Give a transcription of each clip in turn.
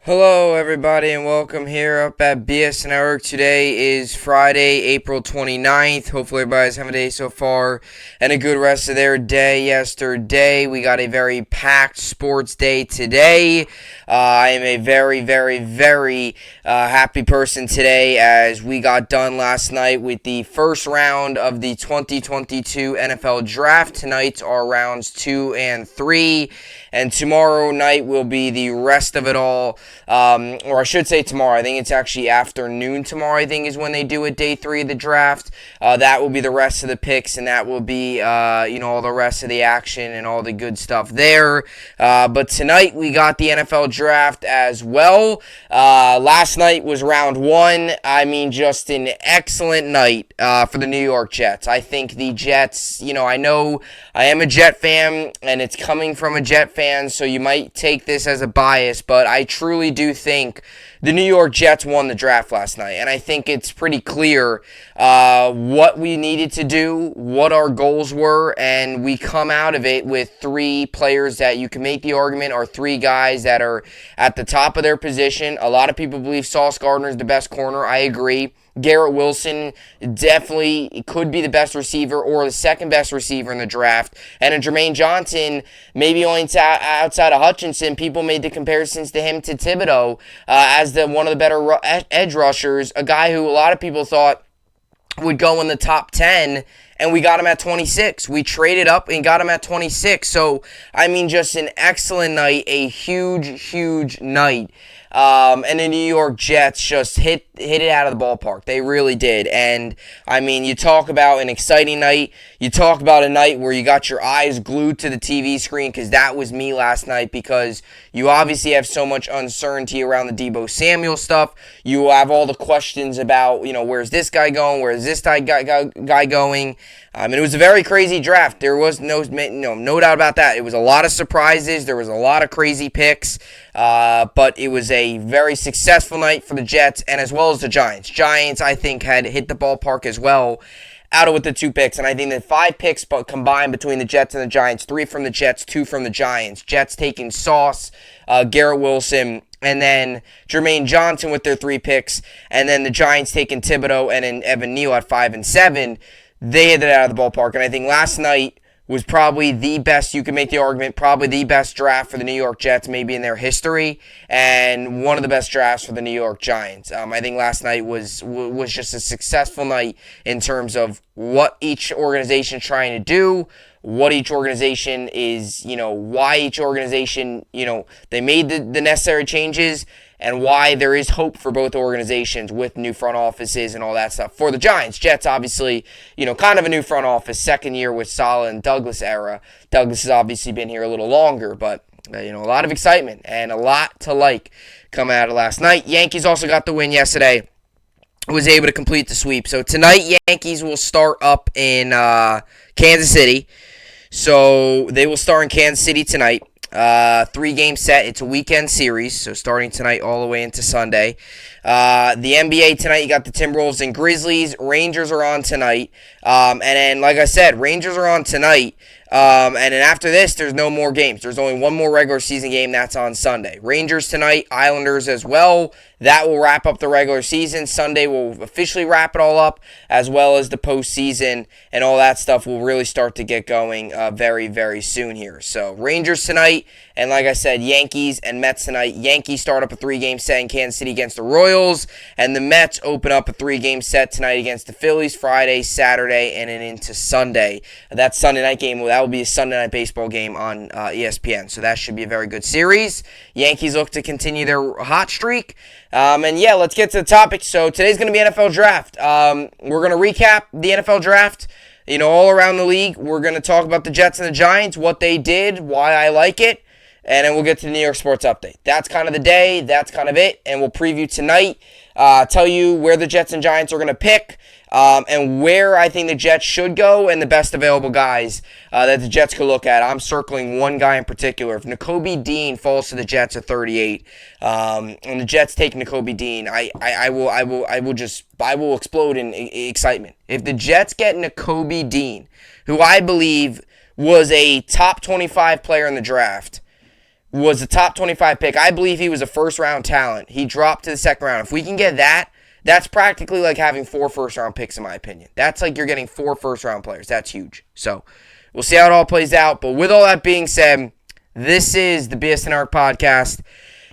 Hello, everybody, and welcome here up at BSN Network. Today is Friday, April 29th. Hopefully, everybody's having a day so far and a good rest of their day yesterday. We got a very packed sports day today. I am a very happy person today as we got done last night with the first round of the 2022 NFL Draft. Tonight's are rounds 2 and 3, and tomorrow night will be the rest of it all. Or I should say tomorrow. I think it's actually afternoon tomorrow, I think, is when they do it, day 3 of the draft. That will be the rest of the picks, and that will be, all the rest of the action and all the good stuff there. But tonight we got the NFL draft as well. Last night was round 1. I mean, just an excellent night for the New York Jets. I think the Jets, I know I am a Jet fan, and it's coming from a Jet fan, so you might take this as a bias, but I truly do think the New York Jets won the draft last night, and I think it's pretty clear what we needed to do, what our goals were, and we come out of it with 3 players that you can make the argument are 3 guys that are at the top of their position. A lot of people believe Sauce Gardner is the best corner. I agree. Garrett Wilson definitely could be the best receiver or the second best receiver in the draft. And in Jermaine Johnson, maybe only outside of Hutchinson, people made the comparisons to him to Thibodeau as one of the better edge rushers, a guy who a lot of people thought would go in the top 10, and we got him at 26. We traded up and got him at 26. So, I mean, just an excellent night, a huge night. And the New York Jets just hit it out of the ballpark. They really did. And, I mean, you talk about an exciting night. You talk about a night where you got your eyes glued to the TV screen, because that was me last night, because you obviously have so much uncertainty around the Deebo Samuel stuff. You have all the questions about, where's this guy going? Where's this guy going? And it was a very crazy draft. There was no doubt about that. It was a lot of surprises. There was a lot of crazy picks. But it was a very successful night for the Jets, and as well as the Giants. Giants, I think, had hit the ballpark as well out of with the 2 picks. And I think that 5 picks combined between the Jets and the Giants, 3 from the Jets, 2 from the Giants. Jets taking Sauce, Garrett Wilson, and then Jermaine Johnson with their 3 picks, and then the Giants taking Thibodeau and then Evan Neal at 5 and 7. They hit it out of the ballpark. And I think last night was probably the best, you can make the argument, probably the best draft for the New York Jets maybe in their history, and one of the best drafts for the New York Giants. I think last night was just a successful night in terms of what each organization is trying to do, what each organization is, why each organization, they made the necessary changes, and why there is hope for both organizations with new front offices and all that stuff. For the Giants, Jets, obviously, kind of a new front office, second year with Saleh and Douglas era. Douglas has obviously been here a little longer, but, a lot of excitement and a lot to like coming out of last night. Yankees also got the win yesterday. Was able to complete the sweep. So tonight, Yankees will start up in Kansas City. So they will start in Kansas City tonight. 3-game set. It's a weekend series, so starting tonight all the way into Sunday. The NBA tonight, you got the Timberwolves and Grizzlies. Rangers are on tonight. And then, like I said, Rangers are on tonight. And then after this, there's no more games. There's only one more regular season game. That's on Sunday. Rangers tonight, Islanders as well. That will wrap up the regular season. Sunday will officially wrap it all up, as well as the postseason, and all that stuff will really start to get going very soon here. So Rangers tonight, and like I said, Yankees and Mets tonight. Yankees start up a 3-game set in Kansas City against the Royals, and the Mets open up a 3-game set tonight against the Phillies, Friday, Saturday, and then into Sunday. That Sunday night game, that will be a Sunday night baseball game on ESPN, so that should be a very good series. Yankees look to continue their hot streak. And yeah, let's get to the topic. So today's going to be NFL Draft. We're going to recap the NFL Draft, all around the league. We're going to talk about the Jets and the Giants, what they did, why I like it, and then we'll get to the New York Sports Update. That's kind of the day. That's kind of it. And we'll preview tonight, tell you where the Jets and Giants are going to pick, and where I think the Jets should go, and the best available guys that the Jets could look at. I'm circling one guy in particular. If Nakobe Dean falls to the Jets at 38, and the Jets take Nakobe Dean, I will explode in excitement. If the Jets get Nakobe Dean, who I believe was a top 25 player in the draft, was a top 25 pick. I believe he was a first-round talent. He dropped to the second round. If we can get that, that's practically like having 4 first-round picks, in my opinion. That's like you're getting 4 first-round players. That's huge. So we'll see how it all plays out. But with all that being said, this is the BSN podcast,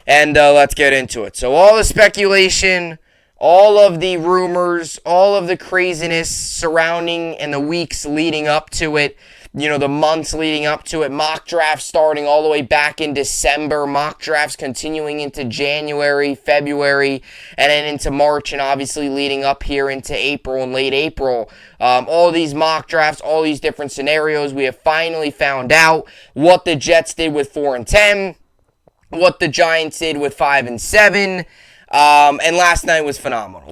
and let's get into it. So all the speculation, all of the rumors, all of the craziness surrounding and the weeks leading up to it, the months leading up to it, mock drafts starting all the way back in December, mock drafts continuing into January, February, and then into March, and obviously leading up here into April and late April. All these mock drafts, all these different scenarios, we have finally found out what the Jets did with 4-10, what the Giants did with 5-7, and last night was phenomenal.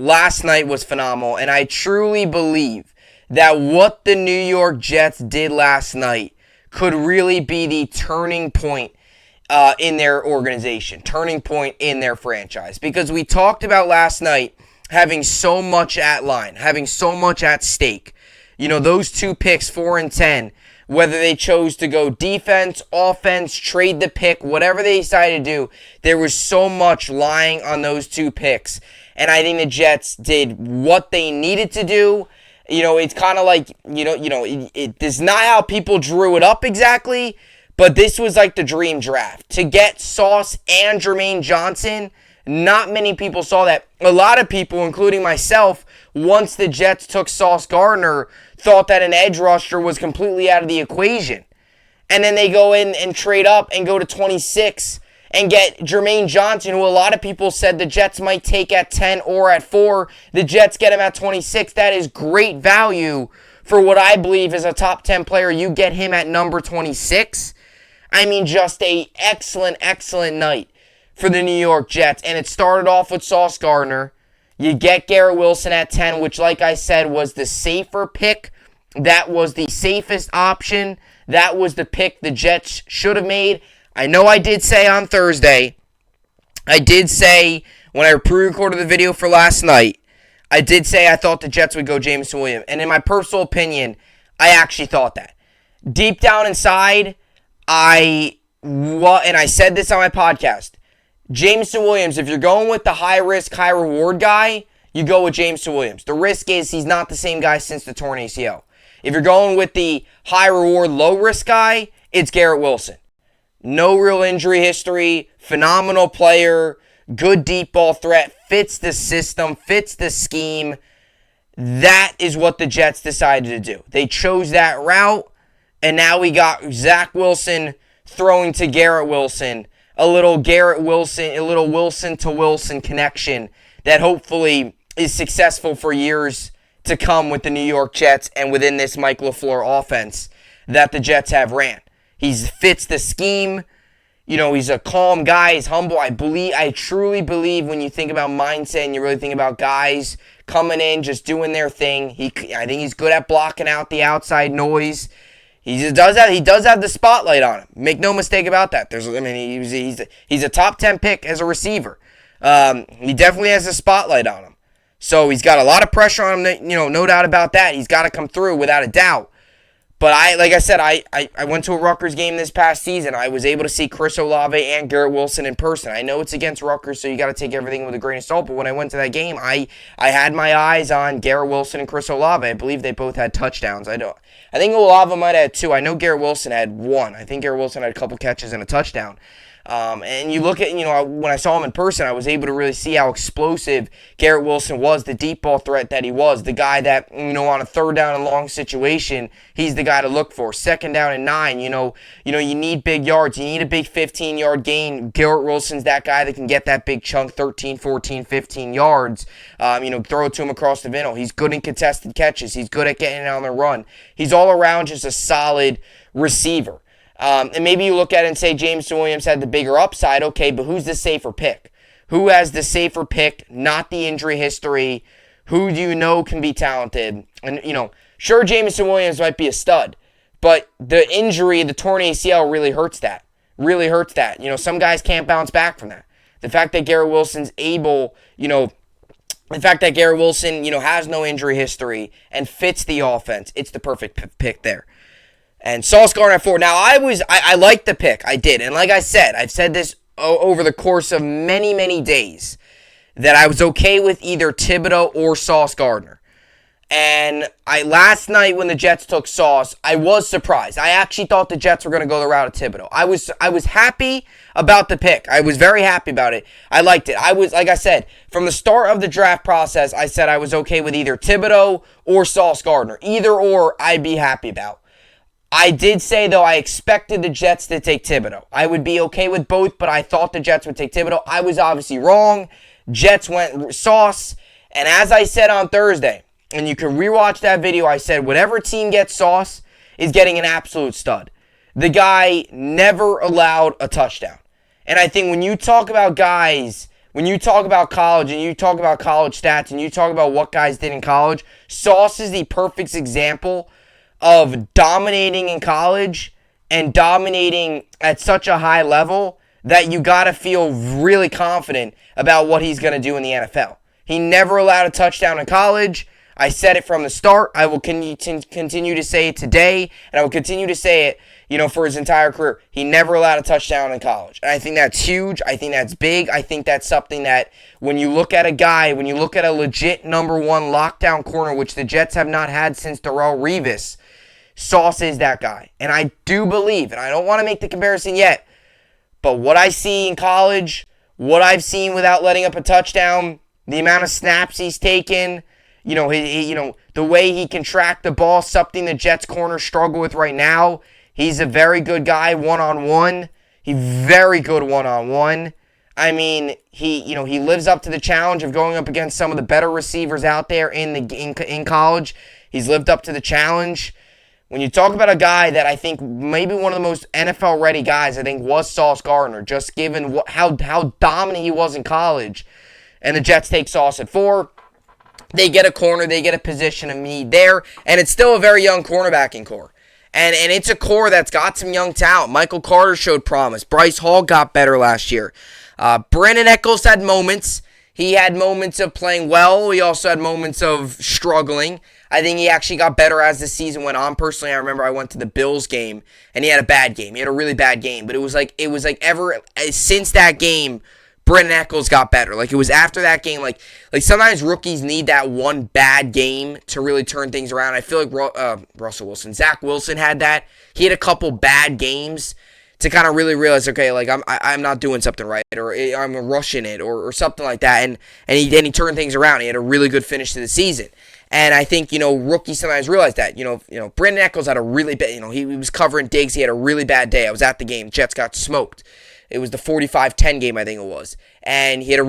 And I truly believe that what the New York Jets did last night could really be the turning point in their organization, turning point in their franchise. Because we talked about last night having so much at line, having so much at stake. Those 2 picks, 4-10, whether they chose to go defense, offense, trade the pick, whatever they decided to do, there was so much lying on those 2 picks. And I think the Jets did what they needed to do. It's kind of like, it is not how people drew it up exactly, but this was like the dream draft. To get Sauce and Jermaine Johnson, not many people saw that. A lot of people, including myself, once the Jets took Sauce Gardner, thought that an edge rusher was completely out of the equation. And then they go in and trade up and go to 26 and get Jermaine Johnson, who a lot of people said the Jets might take at 10 or at 4. The Jets get him at 26. That is great value for what I believe is a top 10 player. You get him at number 26. I mean, just a excellent night for the New York Jets. And it started off with Sauce Gardner. You get Garrett Wilson at 10, which, like I said, was the safer pick. That was the safest option. That was the pick the Jets should have made. I know I did say on Thursday, when I pre-recorded the video for last night, I did say I thought the Jets would go Jameson Williams. And in my personal opinion, I actually thought that. Deep down inside, and I said this on my podcast, Jameson Williams, if you're going with the high-risk, high-reward guy, you go with Jameson Williams. The risk is he's not the same guy since the torn ACL. If you're going with the high-reward, low-risk guy, it's Garrett Wilson. No real injury history, phenomenal player, good deep ball threat, fits the system, fits the scheme. That is what the Jets decided to do. They chose that route, and now we got Zach Wilson throwing to Garrett Wilson. A little Garrett Wilson, a little Wilson to Wilson connection that hopefully is successful for years to come with the New York Jets and within this Mike LaFleur offense that the Jets have ran. He fits the scheme. He's a calm guy. He's humble. I truly believe when you think about mindset and you really think about guys coming in, just doing their thing. I think he's good at blocking out the outside noise. He does have the spotlight on him. Make no mistake about that. He's a top 10 pick as a receiver. He definitely has a spotlight on him. So he's got a lot of pressure on him. No doubt about that. He's got to come through without a doubt. But like I said, I went to a Rutgers game this past season. I was able to see Chris Olave and Garrett Wilson in person. I know it's against Rutgers, so you got to take everything with a grain of salt. But when I went to that game, I had my eyes on Garrett Wilson and Chris Olave. I believe they both had touchdowns. I think Olave might have had 2. I know Garrett Wilson had 1. I think Garrett Wilson had a couple catches and a touchdown. And you look at, when I saw him in person, I was able to really see how explosive Garrett Wilson was, the deep ball threat that he was, the guy that, on a third down and long situation, he's the guy to look for. Second down and 9, you need big yards. You need a big 15-yard gain. Garrett Wilson's that guy that can get that big chunk, 13, 14, 15 yards. Throw it to him across the middle. He's good in contested catches. He's good at getting it on the run. He's all around just a solid receiver. And maybe you look at it and say Jameson Williams had the bigger upside. Okay, but who's the safer pick? Who has the safer pick, not the injury history? Who do you know can be talented? And, sure, Jameson Williams might be a stud, but the injury, the torn ACL really hurts that. Really hurts that. Some guys can't bounce back from that. The fact that Garrett Wilson's able, the fact that Garrett Wilson, has no injury history and fits the offense, it's the perfect pick there. And Sauce Gardner at 4. Now, I liked the pick. I did. And like I said, I've said this over the course of many, many days, that I was okay with either Thibodeau or Sauce Gardner. And last night when the Jets took Sauce, I was surprised. I actually thought the Jets were going to go the route of Thibodeau. I was happy about the pick. I was very happy about it. I liked it. Like I said, from the start of the draft process, I said I was okay with either Thibodeau or Sauce Gardner. Either or, I'd be happy about. I did say, though, I expected the Jets to take Thibodeau. I would be okay with both, but I thought the Jets would take Thibodeau. I was obviously wrong. Jets went Sauce. And as I said on Thursday, and you can rewatch that video, I said whatever team gets Sauce is getting an absolute stud. The guy never allowed a touchdown. And I think when you talk about guys, when you talk about college and you talk about college stats and you talk about what guys did in college, Sauce is the perfect example of dominating in college and dominating at such a high level that you got to feel really confident about what he's going to do in the NFL. He never allowed a touchdown in college. I said it from the start. I will continue to say it today, and I will continue to say it, for his entire career. He never allowed a touchdown in college. And I think that's huge. I think that's big. I think that's something that when you look at a guy, when you look at a legit number one lockdown corner, which the Jets have not had since Darrelle Revis, Sauce is that guy. And I do believe, and I don't want to make the comparison yet, but what I see in college, what I've seen without letting up a touchdown, the amount of snaps he's taken, the way he can track the ball, something the Jets corners struggle with right now. He's a very good guy one-on-one. He's very good one-on-one. I mean, he lives up to the challenge of going up against some of the better receivers out there in college. He's lived up to the challenge. When you talk about a guy that I think maybe one of the most NFL-ready guys, I think, was Sauce Gardner, just given how dominant he was in college. And the Jets take Sauce at 4. They get a corner, they get a position of need there, and it's still a very young cornerbacking core. And it's a core that's got some young talent. Michael Carter showed promise. Bryce Hall got better last year. Brandon Echols had moments. He had moments of playing well. He also had moments of struggling. I think he actually got better as the season went on. Personally, I remember I went to the Bills game, and he had a bad game. He had a really bad game. But it was like ever since that game, Brandon Echols got better. Like, it was after that game. Like sometimes rookies need that one bad game to really turn things around. I feel like Russell Wilson, Zach Wilson had that. He had a couple bad games to kind of really realize, okay, like I'm not doing something right, or I'm rushing it, or something like that. And he turned things around. He had a really good finish to the season. And I think, rookies sometimes realize that. Brandon Echols had a really bad, he was covering Diggs. He had a really bad day. I was at the game. Jets got smoked. It was the 45-10 game, I think it was. And he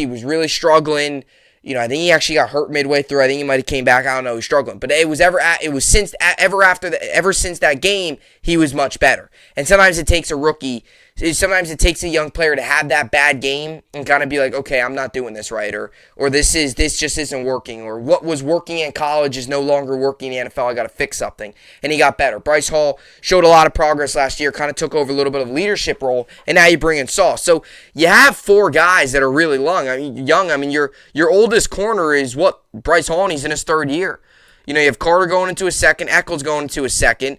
was really struggling. I think he actually got hurt midway through. I think he might have came back. I don't know. He was struggling. But ever since that game, he was much better. And sometimes it takes a rookie, sometimes it takes a young player to have that bad game and kind of be like, okay, I'm not doing this right, or this just isn't working, or what was working in college is no longer working in the NFL. I got to fix something. And he got better. Bryce Hall showed a lot of progress last year, kind of took over a little bit of a leadership role, and now you bring in Sauce. So you have 4 guys that are really young. I mean, your oldest corner is Bryce Hall, and he's in his 3rd year. You have Carter going into his 2nd, Echols going into his 2nd.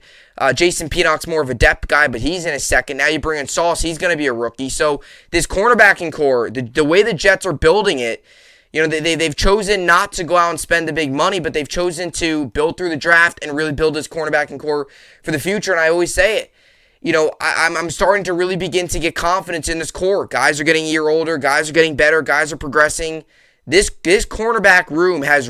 Jason Pinnock's more of a depth guy, but he's in his 2nd. Now you bring in Sauce, he's going to be a rookie. So this cornerbacking core, the way the Jets are building it, they've chosen not to go out and spend the big money, but they've chosen to build through the draft and really build this cornerbacking core for the future. And I always say it. I'm starting to really begin to get confidence in this core. Guys are getting a year older. Guys are getting better. Guys are progressing. This cornerback room has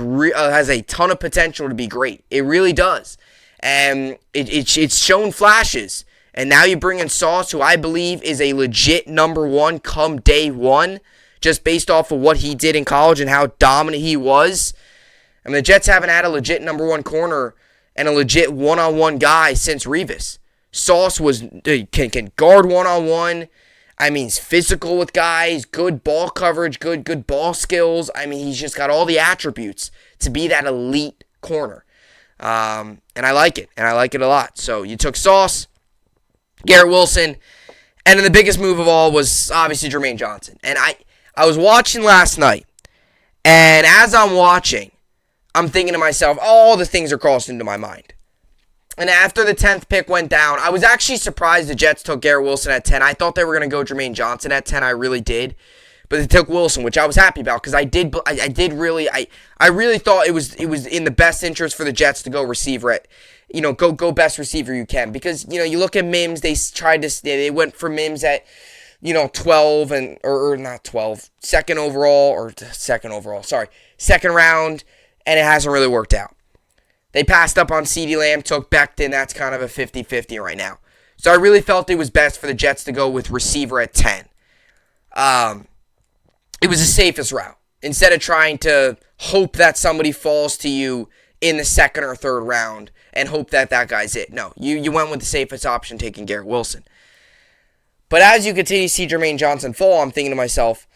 a ton of potential to be great. It really does. And it's shown flashes. And now you bring in Sauce, who I believe is a legit number 1 come day 1, just based off of what he did in college and how dominant he was. I mean, the Jets haven't had a legit number 1 corner and a legit one-on-one guy since Revis. Sauce can guard one-on-one. I mean, he's physical with guys, good ball coverage, good ball skills. I mean, he's just got all the attributes to be that elite corner. And I like it, and I like it a lot. So you took Sauce, Garrett Wilson, and then the biggest move of all was obviously Jermaine Johnson. And I was watching last night, and as I'm watching, I'm thinking to myself, all the things are crossing into my mind. And after the 10th pick went down, I was actually surprised the Jets took Garrett Wilson at 10. I thought they were going to go Jermaine Johnson at 10. I really did. But they took Wilson, which I was happy about because I really thought it was in the best interest for the Jets to go receiver at, go best receiver you can. Because, you look at Mims, they went for Mims at, 12 or not 12, second round, and it hasn't really worked out. They passed up on CeeDee Lamb, took Becton. That's kind of a 50-50 right now. So I really felt it was best for the Jets to go with receiver at 10. It was the safest route. Instead of trying to hope that somebody falls to you in the second or third round and hope that guy's it. No, you went with the safest option, taking Garrett Wilson. But as you continue to see Jermaine Johnson fall, I'm thinking to myself,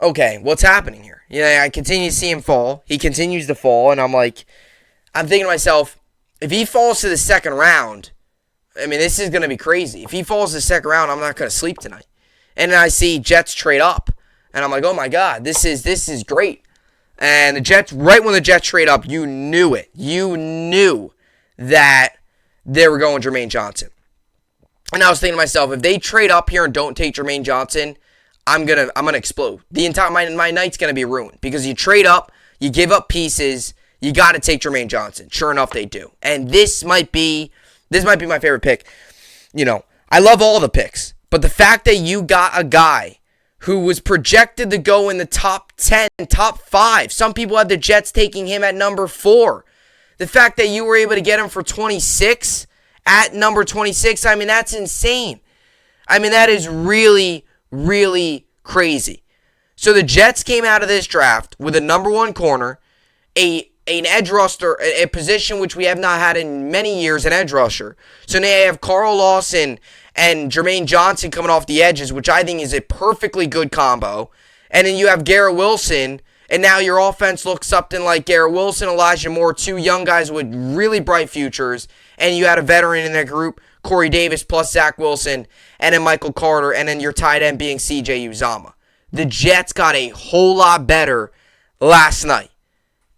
okay, what's happening here? I continue to see him fall. He continues to fall, and I'm thinking to myself, if he falls to the second round, this is going to be crazy. If he falls to the second round, I'm not going to sleep tonight. And then I see Jets trade up, and I'm like, oh my God, this is great. And the Jets, right when the Jets trade up, you knew it. You knew that they were going Jermaine Johnson. And I was thinking to myself, if they trade up here and don't take Jermaine Johnson, I'm gonna explode. The entire my night's gonna be ruined because you trade up, you give up pieces. You got to take Jermaine Johnson. Sure enough, they do. And this might be my favorite pick. I love all the picks. But the fact that you got a guy who was projected to go in the top 10, top 5. Some people had the Jets taking him at number 4. The fact that you were able to get him for 26, at number 26, that's insane. That is really, really crazy. So the Jets came out of this draft with a number 1 corner, an edge rusher, a position which we have not had in many years, an edge rusher. So now you have Carl Lawson and Jermaine Johnson coming off the edges, which I think is a perfectly good combo. And then you have Garrett Wilson, and now your offense looks something like Garrett Wilson, Elijah Moore, 2 young guys with really bright futures. And you had a veteran in that group, Corey Davis plus Zach Wilson, and then Michael Carter, and then your tight end being CJ Uzomah. The Jets got a whole lot better last night.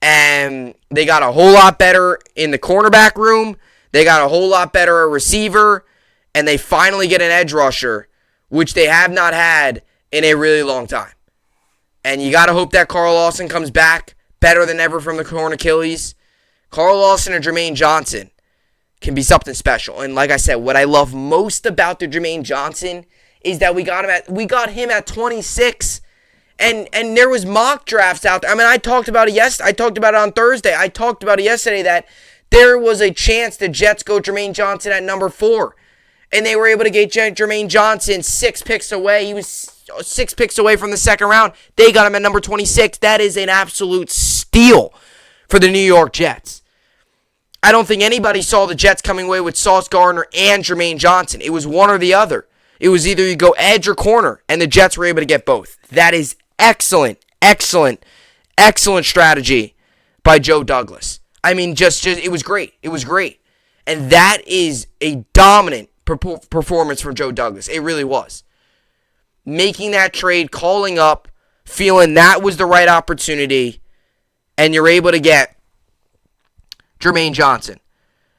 And they got a whole lot better in the cornerback room. They got a whole lot better at receiver. And they finally get an edge rusher, which they have not had in a really long time. And you got to hope that Carl Lawson comes back better than ever from the torn Achilles. Carl Lawson and Jermaine Johnson can be something special. And like I said, what I love most about the Jermaine Johnson is that we got him at 26. And there was mock drafts out there. I talked about it yesterday. I talked about it on Thursday. I talked about it yesterday that there was a chance the Jets go Jermaine Johnson at number 4. And they were able to get Jermaine Johnson 6 picks away. He was 6 picks away from the second round. They got him at number 26. That is an absolute steal for the New York Jets. I don't think anybody saw the Jets coming away with Sauce Gardner and Jermaine Johnson. It was one or the other. It was either you go edge or corner, and the Jets were able to get both. That is excellent strategy by Joe Douglas. It was great. It was great. And that is a dominant performance from Joe Douglas. It really was. Making that trade, calling up, feeling that was the right opportunity, and you're able to get Jermaine Johnson.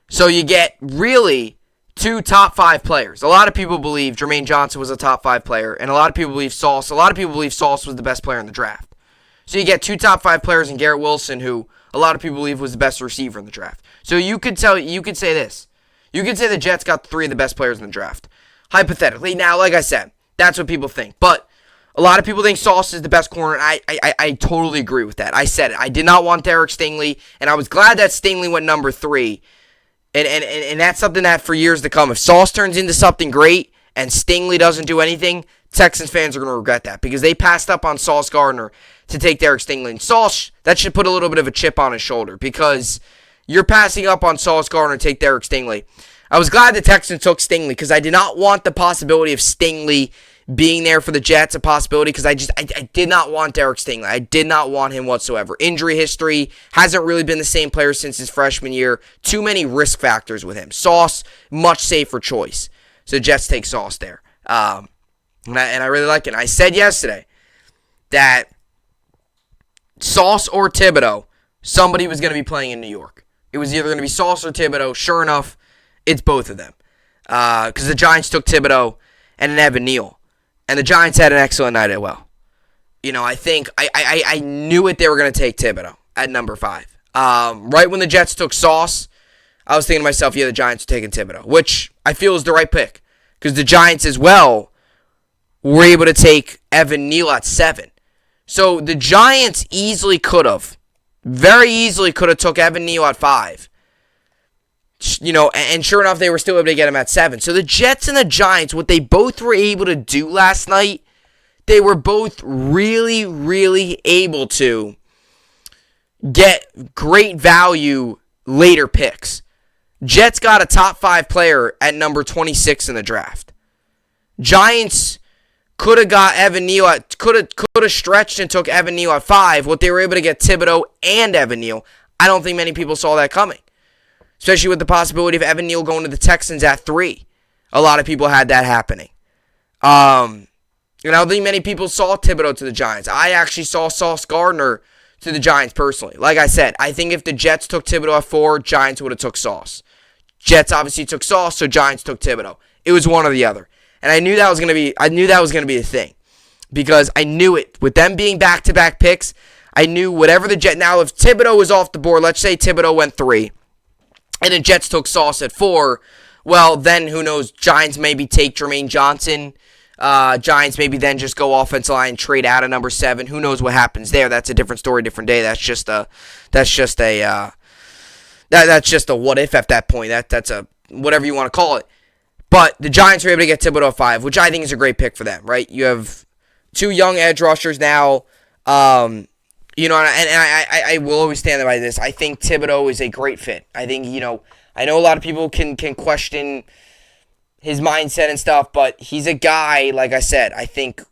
So you get really 2 top 5 players. A lot of people believe Jermaine Johnson was a top 5 player, and a lot of people believe Sauce. A lot of people believe Sauce was the best player in the draft. So you get 2 top 5 players in Garrett Wilson, who a lot of people believe was the best receiver in the draft. So you could say this. You could say the Jets got 3 of the best players in the draft. Hypothetically. Now, like I said, that's what people think. But a lot of people think Sauce is the best corner, and I totally agree with that. I said it. I did not want Derek Stingley, and I was glad that Stingley went number 3. And that's something that for years to come, if Sauce turns into something great and Stingley doesn't do anything, Texans fans are going to regret that because they passed up on Sauce Gardner to take Derek Stingley. And Sauce, that should put a little bit of a chip on his shoulder because you're passing up on Sauce Gardner to take Derek Stingley. I was glad the Texans took Stingley because I did not want the possibility of Stingley being there for the Jets a possibility because I did not want Derek Stingley. I did not want him whatsoever. Injury history, hasn't really been the same player since his freshman year. Too many risk factors with him. Sauce, much safer choice. So Jets take Sauce there. And I really like it. I said yesterday that Sauce or Thibodeau, somebody was going to be playing in New York. It was either going to be Sauce or Thibodeau. Sure enough, it's both of them. Because the Giants took Thibodeau and an Evan Neal. And the Giants had an excellent night as well. I think I knew it they were going to take Thibodeau at number 5. Right when the Jets took Sauce, I was thinking to myself, the Giants are taking Thibodeau, which I feel is the right pick. Because the Giants as well were able to take Evan Neal at 7. So the Giants very easily could have took Evan Neal at 5. And sure enough, they were still able to get him at 7. So the Jets and the Giants, what they both were able to do last night, they were both really, really able to get great value later picks. Jets got a top 5 player at number 26 in the draft. Giants could have got Evan Neal could have stretched and took Evan Neal at 5. What they were able to get Thibodeau and Evan Neal. I don't think many people saw that coming. Especially with the possibility of Evan Neal going to the Texans at 3. A lot of people had that happening. I don't think many people saw Thibodeau to the Giants. I actually saw Sauce Gardner to the Giants personally. Like I said, I think if the Jets took Thibodeau at 4, Giants would have took Sauce. Jets obviously took Sauce, so Giants took Thibodeau. It was one or the other. And I knew that was going to be a thing. Because I knew it. With them being back-to-back picks, I knew whatever the Jets... Now, if Thibodeau was off the board, let's say Thibodeau went 3, and the Jets took Sauce at 4, well, then who knows? Giants maybe take Jermaine Johnson. Giants maybe then just go offensive line, trade out of number 7. Who knows what happens there? That's a different story, different day. That's just a what if at that point. That's a whatever you want to call it. But the Giants were able to get Thibodeau at 5, which I think is a great pick for them, right? You have 2 young edge rushers now. And I will always stand by this. I think Thibodeau is a great fit. I think, I know a lot of people can question his mindset and stuff, but he's a guy, like I said, I think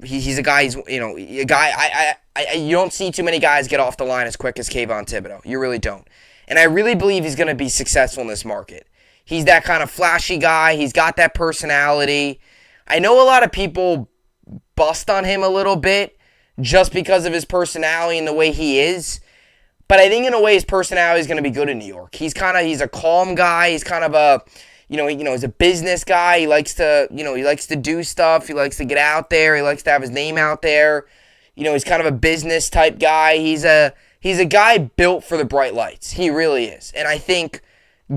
he's a guy, you don't see too many guys get off the line as quick as Kayvon Thibodeau. You really don't. And I really believe he's going to be successful in this market. He's that kind of flashy guy. He's got that personality. I know a lot of people bust on him a little bit just because of his personality and the way he is. But I think in a way his personality is going to be good in New York. He's a calm guy. He's kind of a, he's a business guy. He likes to do stuff. He likes to get out there. He likes to have his name out there. He's kind of a business type guy. He's a guy built for the bright lights. He really is. And I think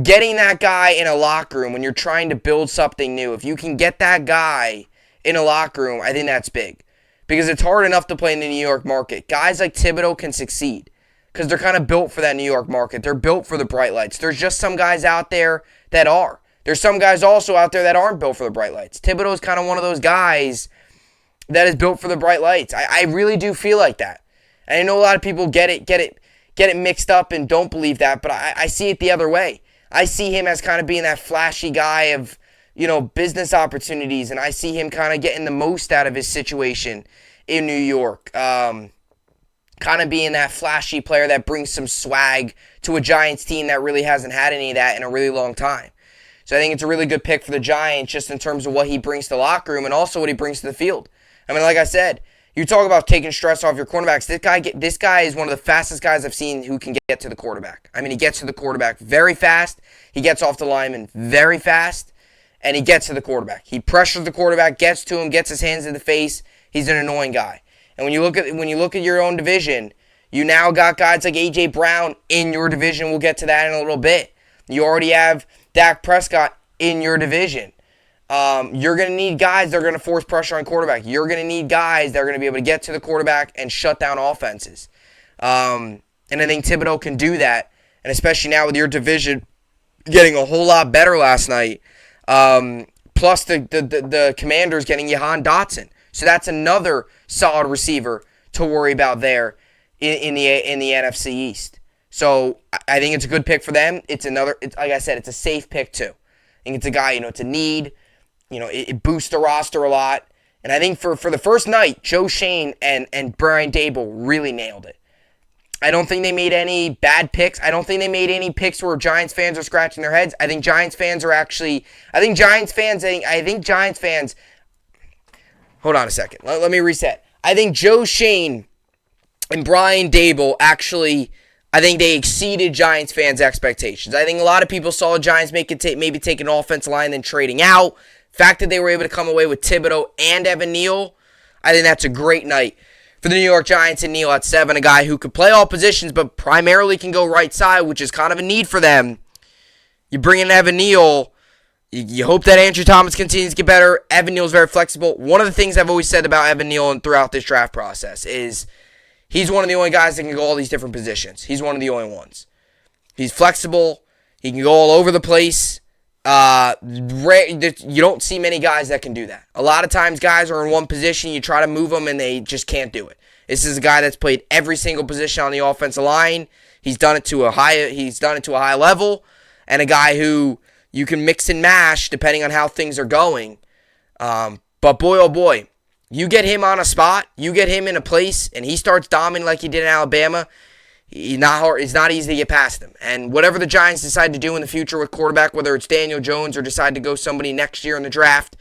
getting that guy in a locker room when you're trying to build something new, if you can get that guy in a locker room, I think that's big. Because it's hard enough to play in the New York market. Guys like Thibodeau can succeed because they're kind of built for that New York market. They're built for the bright lights. There's just some guys out there that are. There's some guys also out there that aren't built for the bright lights. Thibodeau is kind of one of those guys that is built for the bright lights. I really do feel like that. And I know a lot of people get it mixed up and don't believe that, but I see it the other way. I see him as kind of being that flashy guy of, business opportunities, and I see him kind of getting the most out of his situation in New York. Kind of being that flashy player that brings some swag to a Giants team that really hasn't had any of that in a really long time. So I think it's a really good pick for the Giants just in terms of what he brings to the locker room and also what he brings to the field. I mean, like I said, you talk about taking stress off your cornerbacks. This guy is one of the fastest guys I've seen who can get to the quarterback. I mean, he gets to the quarterback very fast. He gets off the lineman very fast, and he gets to the quarterback. He pressures the quarterback, gets to him, gets his hands in the face. He's an annoying guy. And when you look at your own division, you now got guys like A.J. Brown in your division. We'll get to that in a little bit. You already have Dak Prescott in your division. You're going to need guys that are going to force pressure on quarterback. You're going to need guys that are going to be able to get to the quarterback and shut down offenses. And I think Thibodeau can do that. And especially now with your division getting a whole lot better last night. Plus the Commanders getting Jahan Dotson. So that's another solid receiver to worry about there in the NFC East. So I think it's a good pick for them. It's like I said, it's a safe pick too. I think it's a guy, it's a need. It boosts the roster a lot. And I think for the first night, Joe Shane and Brian Dable really nailed it. I don't think they made any bad picks. I don't think they made any picks where Giants fans are scratching their heads. I think Giants fans. Hold on a second. Let me reset. I think Joe Shane and Brian Dable actually I think they exceeded Giants fans' expectations. I think a lot of people saw the Giants maybe take an offensive line and trading out. The fact that they were able to come away with Thibodeau and Evan Neal, I think that's a great night for the New York Giants and Neal at 7, a guy who could play all positions but primarily can go right side, which is kind of a need for them. You bring in Evan Neal, you hope that Andrew Thomas continues to get better. Evan Neal's very flexible. One of the things I've always said about Evan Neal and throughout this draft process is he's one of the only guys that can go all these different positions. He's one of the only ones. He's flexible. He can go all over the place. You don't see many guys that can do that. A lot of times guys are in one position, you try to move them, and they just can't do it. This is a guy that's played every single position on the offensive line. He's done it to a high level, and a guy who you can mix and mash depending on how things are going. But boy, oh boy, you get him on a spot, you get him in a place, and he starts dominating like he did in Alabama. It's not easy to get past him. And whatever the Giants decide to do in the future with quarterback, whether it's Daniel Jones or decide to go somebody next year in the draft,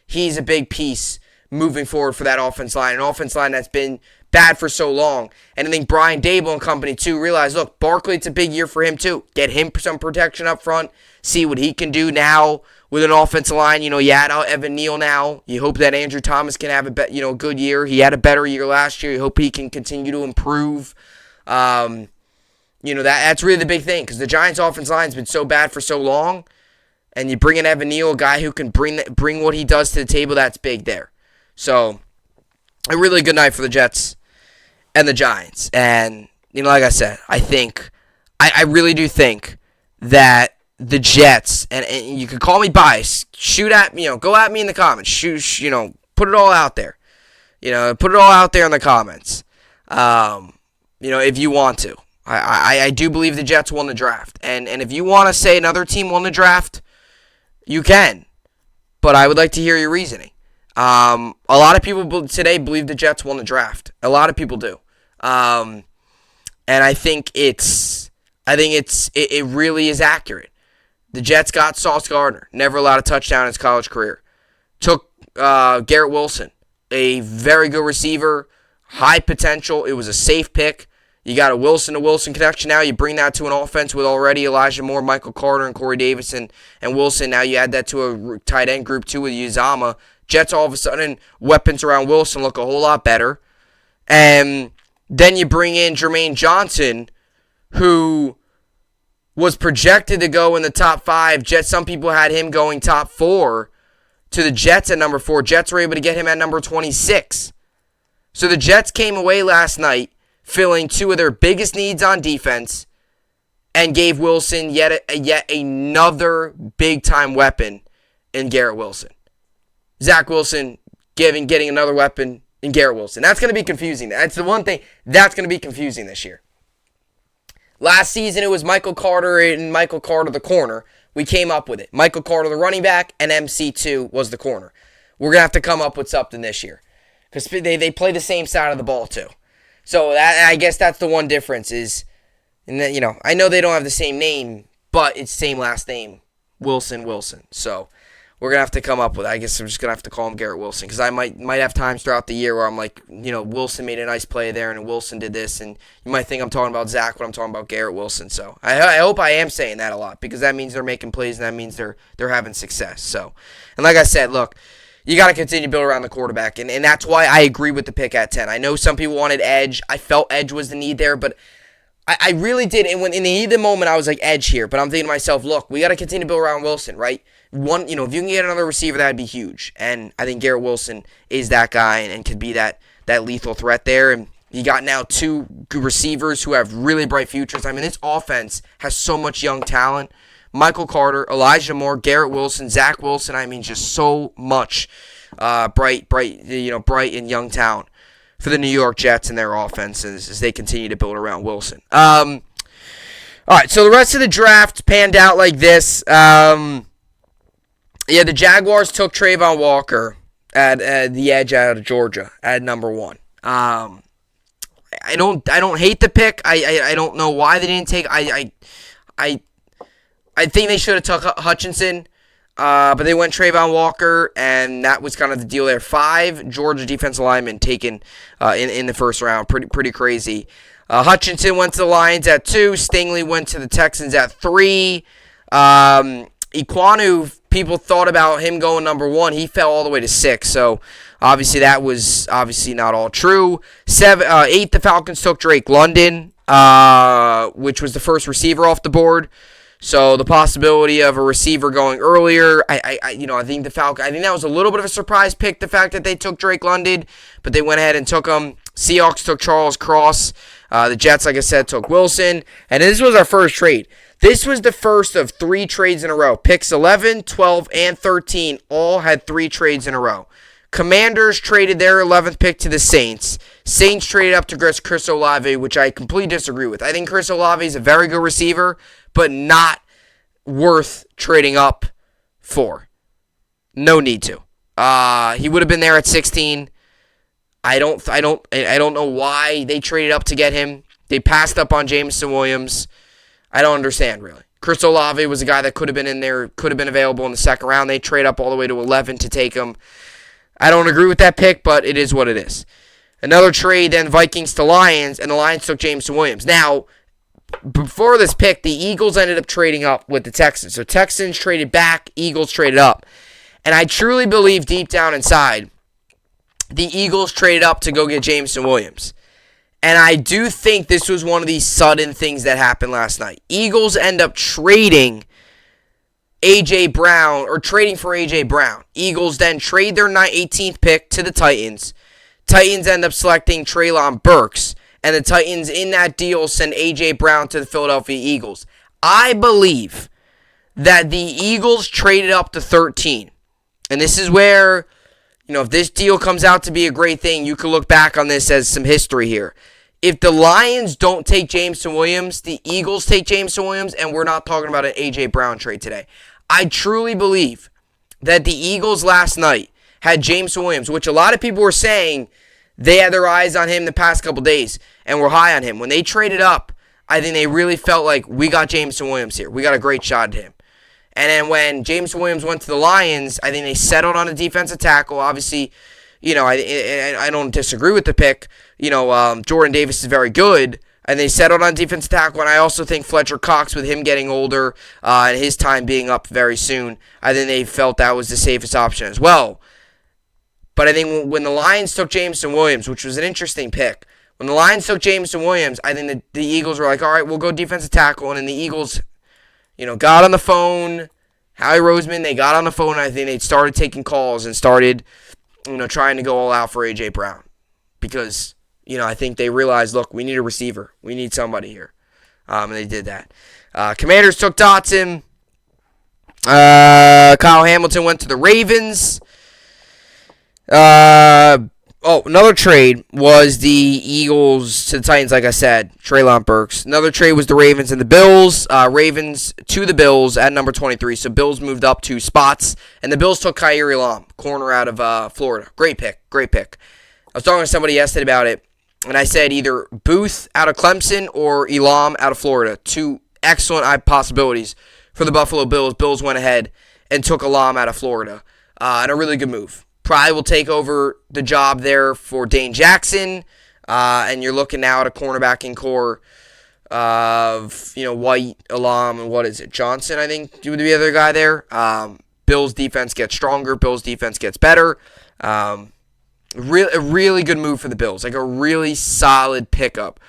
he's a big piece moving forward for that offense line. An offense line that's been bad for so long. And I think Brian Dable and company, too, realize, look, Barkley, it's a big year for him, too. Get him some protection up front. See what he can do now with an offensive line. You add out Evan Neal now. You hope that Andrew Thomas can have a good year. He had a better year last year. You hope he can continue to improve. That's really the big thing, because the Giants' offense line's been so bad for so long, and you bring in Evan Neal, a guy who can bring what he does to the table. That's big there. So, a really good night for the Jets and the Giants. And like I said, I really do think that the Jets, and you can call me biased, go at me in the comments, put it all out there, put it all out there in the comments. If you want to. I do believe the Jets won the draft. And if you want to say another team won the draft, you can. But I would like to hear your reasoning. A lot of people today believe the Jets won the draft. A lot of people do. And I think it really is accurate. The Jets got Sauce Gardner. Never allowed a touchdown in his college career. Took Garrett Wilson, a very good receiver, high potential. It was a safe pick. You got a Wilson-to-Wilson connection now. You bring that to an offense with already Elijah Moore, Michael Carter, and Corey Davis and Wilson. Now you add that to a tight end group, too, with Uzama. Jets, all of a sudden, weapons around Wilson look a whole lot better. And then you bring in Jermaine Johnson, who was projected to go in the top 5. Jets, some people had him going top 4 to the Jets at number 4. Jets were able to get him at number 26. So the Jets came away last night filling 2 of their biggest needs on defense and gave Wilson yet another big-time weapon in Garrett Wilson. Zach Wilson getting another weapon in Garrett Wilson. That's going to be confusing. That's the one thing that's going to be confusing this year. Last season, it was Michael Carter and Michael Carter the corner. We came up with it. Michael Carter the running back and MC2 was the corner. We're going to have to come up with something this year because they play the same side of the ball, too. So I guess that's the one difference is, I know they don't have the same name, but it's the same last name, Wilson. So we're going to have to come up with it. I guess I'm just going to have to call him Garrett Wilson because I might have times throughout the year where I'm like, Wilson made a nice play there and Wilson did this, and you might think I'm talking about Zach when I'm talking about Garrett Wilson. So I hope I am saying that a lot because that means they're making plays and that means they're having success. So, and like I said, look, you got to continue to build around the quarterback, and that's why I agree with the pick at 10. I know some people wanted edge. I felt edge was the need there, but I really did. And when in the heat of the moment, I was like edge here. But I'm thinking to myself, look, we got to continue to build around Wilson, right? If you can get another receiver, that'd be huge. And I think Garrett Wilson is that guy and could be that lethal threat there. And you got now 2 receivers who have really bright futures. I mean, this offense has so much young talent. Michael Carter, Elijah Moore, Garrett Wilson, Zach Wilson. I mean, just so much bright and young talent for the New York Jets and their offenses as they continue to build around Wilson. All right, so the rest of the draft panned out like this. The Jaguars took Trayvon Walker at the edge out of Georgia at number 1. I don't hate the pick. I don't know why they didn't take. I think they should have took Hutchinson. But they went Trayvon Walker, and that was kind of the deal there. 5 Georgia defensive linemen taken in the first round. Pretty crazy. Hutchinson went to the Lions at 2. Stingley went to the Texans at 3. Ekwonu, people thought about him going number 1. He fell all the way to 6. So obviously that was not all true. 8, the Falcons took Drake London, which was the first receiver off the board. So the possibility of a receiver going earlier, I think that was a little bit of a surprise pick, the fact that they took Drake London, but they went ahead and took him. Seahawks took Charles Cross. The Jets, like I said, took Wilson. And this was our first trade. This was the first of 3 trades in a row. Picks 11, 12, and 13 all had 3 trades in a row. Commanders traded their 11th pick to the Saints. Saints traded up to Chris Olave, which I completely disagree with. I think Chris Olave is a very good receiver, but not worth trading up for. No need to. He would have been there at 16. I don't know why they traded up to get him. They passed up on Jameson Williams. I don't understand, really. Chris Olave was a guy that could have been in there, could have been available in the second round. They trade up all the way to 11 to take him. I don't agree with that pick, but it is what it is. Another trade, then Vikings to Lions, and the Lions took Jameson Williams. Now, before this pick, the Eagles ended up trading up with the Texans. So Texans traded back, Eagles traded up. And I truly believe deep down inside, the Eagles traded up to go get Jameson Williams. And I do think this was one of these sudden things that happened last night. Eagles end up trading A.J. Brown, or trading for A.J. Brown. Eagles then trade their 18th pick to the Titans. Titans end up selecting Treylon Burks. And the Titans in that deal send A.J. Brown to the Philadelphia Eagles. I believe that the Eagles traded up to 13. And this is where, if this deal comes out to be a great thing, you can look back on this as some history here. If the Lions don't take Jameson Williams, the Eagles take Jameson Williams, and we're not talking about an A.J. Brown trade today. I truly believe that the Eagles last night had Jameson Williams, which a lot of people were saying they had their eyes on him the past couple days and were high on him. When they traded up, I think they really felt like, we got Jameson Williams here. We got a great shot at him. And then when Jameson Williams went to the Lions, I think they settled on a defensive tackle. Obviously, I don't disagree with the pick. Jordan Davis is very good, and they settled on defensive tackle. And I also think Fletcher Cox, with him getting older and his time being up very soon, I think they felt that was the safest option as well. But I think when the Lions took Jameson Williams, which was an interesting pick, when the Lions took Jameson Williams, I think the Eagles were like, all right, we'll go defensive tackle. And then the Eagles, got on the phone. Howie Roseman, they got on the phone. And I think they started taking calls and started, trying to go all out for A.J. Brown. Because, I think they realized, look, we need a receiver. We need somebody here. And they did that. Commanders took Dotson. Kyle Hamilton went to the Ravens. Another trade was the Eagles to the Titans, like I said, Treylon Burks. Another trade was the Ravens and the Bills. Ravens to the Bills at number 23. So Bills moved up 2 spots. And the Bills took Kyrie Elam, corner out of Florida. Great pick. I was talking to somebody yesterday about it, and I said either Booth out of Clemson or Elam out of Florida. 2 excellent possibilities for the Buffalo Bills. Bills went ahead and took Elam out of Florida. And a really good move. Probably will take over the job there for Dane Jackson. And you're looking now at a cornerbacking core of, White, Elam, and what is it? Johnson, I think, would be the other guy there. Bills' defense gets stronger. Bills' defense gets better. A really good move for the Bills. Like a really solid pickup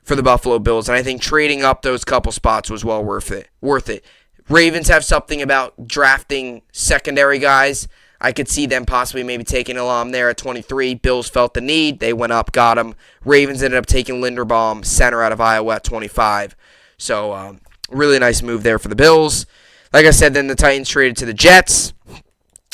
for the Buffalo Bills. And I think trading up those couple spots was well worth it. Ravens have something about drafting secondary guys. I could see them possibly maybe taking Elam there at 23. Bills felt the need. They went up, got him. Ravens ended up taking Linderbaum, center out of Iowa, at 25. So, really nice move there for the Bills. Like I said, then the Titans traded to the Jets.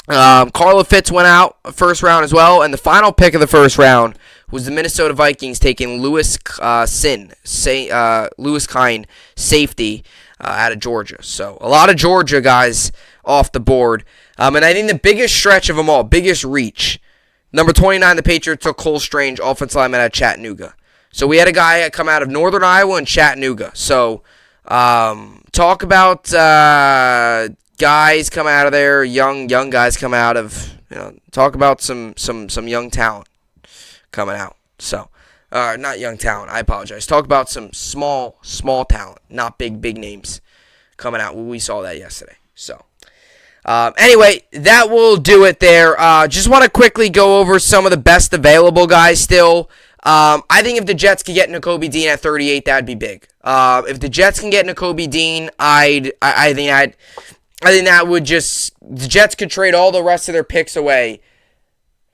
Carla Fitz went out first round as well. And the final pick of the first round was the Minnesota Vikings taking Lewis Kine, safety out of Georgia. So, a lot of Georgia guys off the board. And I think the biggest stretch of them all, biggest reach, number 29, the Patriots took Cole Strange, offensive lineman out of Chattanooga. So we had a guy come out of Northern Iowa and Chattanooga. So talk about guys come out of there, young guys come out of, talk about some young talent coming out. So, not young talent, I apologize. Talk about some small talent, not big names coming out. We saw that yesterday. So, anyway, that will do it there. Just want to quickly go over some of the best available guys still. I think if the Jets could get Nakobe Dean at 38, that'd be big. If the Jets can get Nakobe Dean, I think that would just, the Jets could trade all the rest of their picks away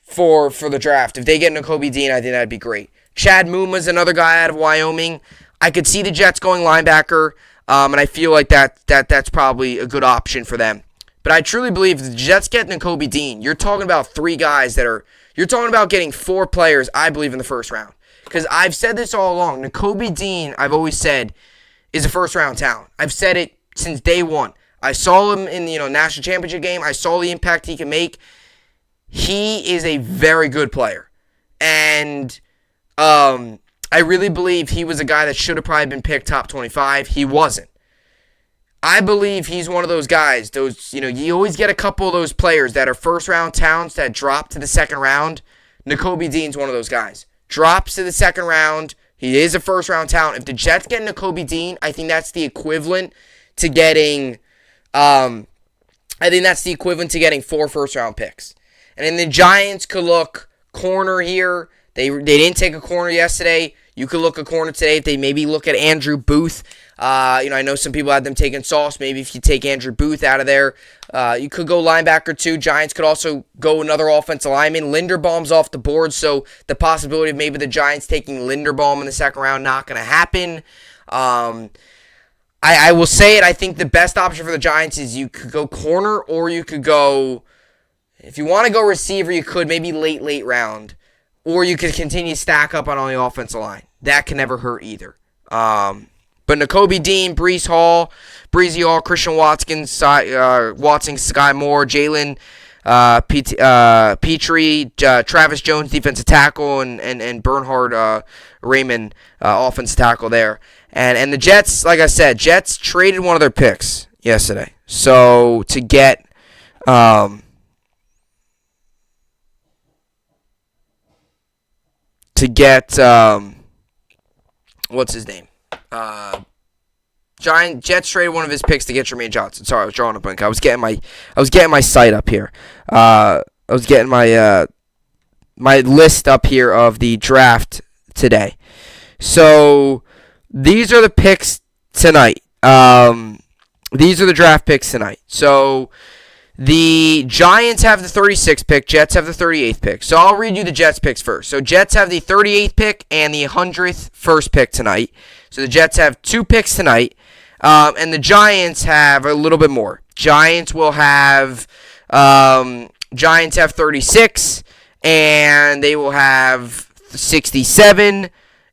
for the draft. If they get Nakobe Dean, I think that'd be great. Chad Muma's another guy out of Wyoming. I could see the Jets going linebacker, and I feel like that's probably a good option for them. But I truly believe if the Jets get Nakobe Dean, you're talking about three guys you're talking about getting four players, I believe, in the first round. Because I've said this all along. Nakobe Dean, I've always said, is a first-round talent. I've said it since day one. I saw him in the national championship game. I saw the impact he can make. He is a very good player. And I really believe he was a guy that should have probably been picked top 25. He wasn't. I believe he's one of those guys. You always get a couple of those players that are first-round talents that drop to the second round. Nakobe Dean's one of those guys. Drops to the second round. He is a first-round talent. If the Jets get Nakobe Dean, I think that's the equivalent to getting four first-round picks. And then the Giants could look corner here. They didn't take a corner yesterday. You could look a corner today if they maybe look at Andrew Booth. I know some people had them taking Sauce. Maybe if you take Andrew Booth out of there, you could go linebacker too. Giants could also go another offensive lineman. Linderbaum's off the board, so the possibility of maybe the Giants taking Linderbaum in the second round, not going to happen. I will say it. I think the best option for the Giants is you could go corner, or you could go, if you want to go receiver, you could maybe late round, or you could continue to stack up on the offensive line. That can never hurt either. But Nakobe Dean, Breece Hall, Christian Watson, Sky Moore, Jalen Petrie, Travis Jones, defensive tackle, and Bernhard Raymond, offensive tackle there. And the Jets, like I said, Jets traded one of their picks yesterday. So to get what's his name? Jets traded one of his picks to get Jermaine Johnson. Sorry, I was drawing a blank. I was getting my site up here. I was getting my my list up here of the draft today. So these are the picks tonight. These are the draft picks tonight. So the Giants have the 36th pick. Jets have the 38th pick. So I'll read you the Jets picks first. So Jets have the 38th pick and the 100th first pick tonight. So the Jets have two picks tonight. And the Giants have a little bit more. Giants have 36, and they will have 67,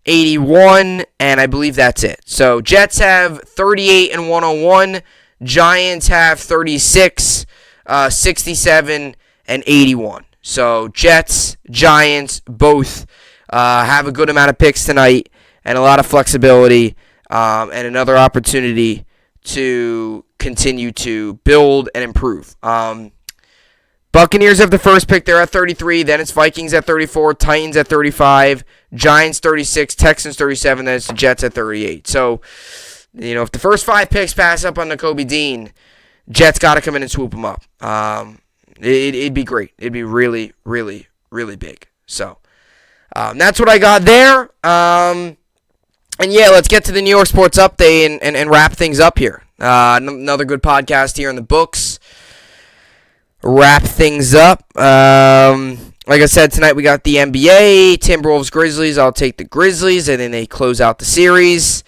81, and I believe that's it. So Jets have 38 and 101. Giants have 36, 67, and 81. So Jets, Giants, both have a good amount of picks tonight and a lot of flexibility and another opportunity to continue to build and improve. Buccaneers have the first pick. They're at 33. Then it's Vikings at 34. Titans at 35. Giants 36. Texans 37. Then it's the Jets at 38. So, if the first five picks pass up on Nakobe Dean, Jets got to come in and swoop them up. It'd be great. It'd be really, really, really big. So, that's what I got there. And yeah, let's get to the New York Sports Update and wrap things up here. Another good podcast here in the books. Wrap things up. Like I said, tonight we got the NBA, Timberwolves, Grizzlies. I'll take the Grizzlies, and then they close out the series.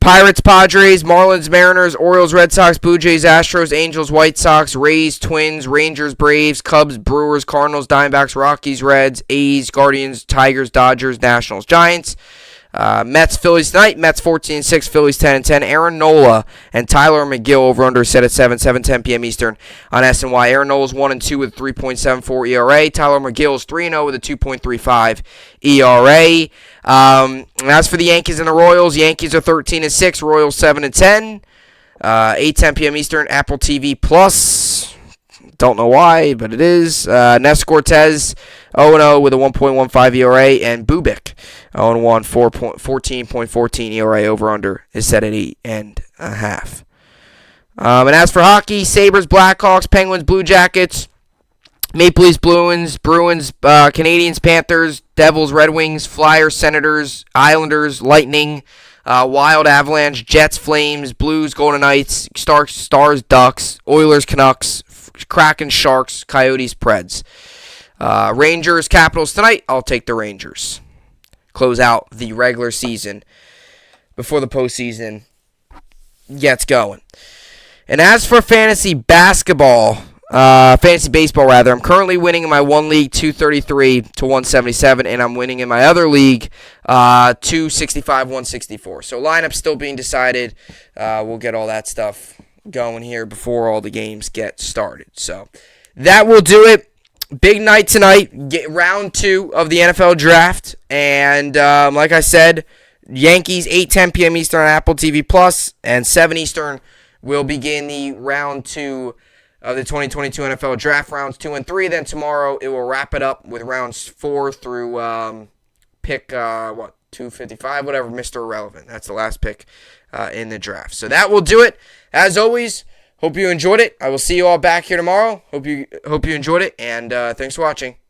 Pirates, Padres, Marlins, Mariners, Orioles, Red Sox, Blue Jays, Astros, Angels, White Sox, Rays, Twins, Rangers, Braves, Cubs, Brewers, Cardinals, Diamondbacks, Rockies, Reds, A's, Guardians, Tigers, Dodgers, Nationals, Giants. Mets, Phillies tonight. Mets 14-6, Phillies 10-10. Aaron Nola and Tyler McGill over under set at 7:10 p.m. Eastern on SNY. Aaron Nola's 1-2 with 3.74 ERA. Tyler McGill is 3-0 with a 2.35 ERA. As for the Yankees and the Royals, Yankees are 13-6, Royals 7-10. 8:10 p.m. Eastern, Apple TV Plus. Don't know why, but it is. Nestor Cortez, 0-0 with a 1.15 ERA, and Bubik, 0-1, 14.14 ERA. Over/under is set at 8.5. And as for hockey, Sabres, Blackhawks, Penguins, Blue Jackets, Maple Leafs, Bruins, Canadians, Panthers, Devils, Red Wings, Flyers, Senators, Islanders, Lightning, Wild, Avalanche, Jets, Flames, Blues, Golden Knights, Stars, Ducks, Oilers, Canucks, Kraken, Sharks, Coyotes, Preds. Rangers, Capitals tonight. I'll take the Rangers. Close out the regular season before the postseason gets going. And as for fantasy baseball, rather, I'm currently winning in my one league 233 to 177, and I'm winning in my other league 265, 164. So lineup still being decided. We'll get all that stuff going here before all the games get started. So that will do it. Big night tonight. Get round 2 of the NFL draft, and like I said, Yankees 8:10 p.m. Eastern on Apple TV Plus, and 7 Eastern will begin the round 2 of the 2022 NFL Draft, rounds 2 and 3. Then tomorrow it will wrap it up with rounds 4 through pick 255, whatever, Mr. Irrelevant. That's the last pick in the draft. So that will do it. As always, hope you enjoyed it. I will see you all back here tomorrow. Hope you enjoyed it, and thanks for watching.